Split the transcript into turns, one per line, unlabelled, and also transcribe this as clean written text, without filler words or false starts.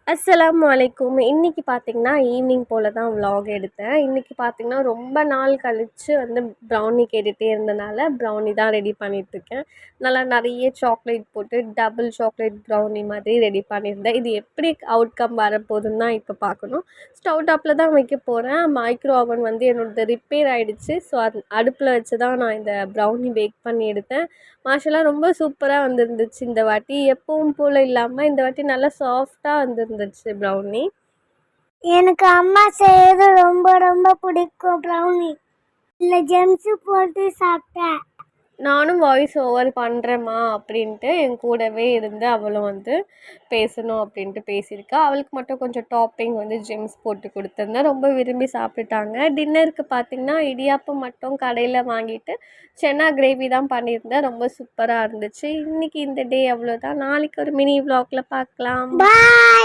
அஸ்ஸலாமு அலைக்கும். இன்னைக்கு பார்த்தீங்கன்னா, ஈவினிங் போல தான் விலாக் எடுத்தேன். இன்னைக்கு பார்த்தீங்கன்னா, ரொம்ப நாள் கழிச்சு ப்ரௌனி கேட்டுட்டே இருந்தனால, ப்ரௌனி தான் ரெடி பண்ணிட்டுருக்கேன். நல்லா நெறைய சாக்லேட் போட்டு டபுள் சாக்லேட் ப்ரௌனி மாதிரி ரெடி பண்ணியிருந்தேன். இது எப்படி அவுட்கம் வரப்போகுதுன்னு தான் இப்போ பார்க்கணும். ஸ்டவ் டாப்பில் தான் வைக்க போகிறேன். மைக்ரோ ஓவன் என்னோடது ரிப்பேர் ஆகிடுச்சு. ஸோ அது அடுப்பில் வச்சு தான் நான் இந்த ப்ரௌனி பேக் பண்ணி எடுத்தேன். மாஷாஅல்லா ரொம்ப சூப்பராக வந்துருந்துச்சு இந்த வாட்டி. எப்பவும் போல் இல்லாமல் இந்த வாட்டி நல்லா சாஃப்டாக வந்துருந்துச்சு ப்ரௌனி.
எனக்கு அம்மா செய்யறது ரொம்ப ரொம்ப பிடிக்கும் ப்ரௌனி. இல்லை ஜெம்ஸு போட்டு சாப்பிட்டேன்.
நானும் வாய்ஸ் ஓவர் பண்ணுறேம்மா அப்படின்ட்டு என் கூடவே இருந்து அவளும் பேசணும் அப்படின்ட்டு பேசியிருக்கா. அவளுக்கு மட்டும் கொஞ்சம் டாப்பிங் ஜெம்ஸ் போட்டு கொடுத்துருந்தேன். ரொம்ப விரும்பி சாப்பிட்டுட்டாங்க. டின்னருக்கு பார்த்திங்கன்னா இடியாப்பம் மட்டும் கடையில் வாங்கிட்டு சென்னா கிரேவி தான் பண்ணியிருந்தேன். ரொம்ப சூப்பராக இருந்துச்சு. இன்றைக்கி இந்த டே அவ்வளோதான். நாளைக்கு ஒரு மினி விலாகில் பார்க்கலாம்.
பாய்.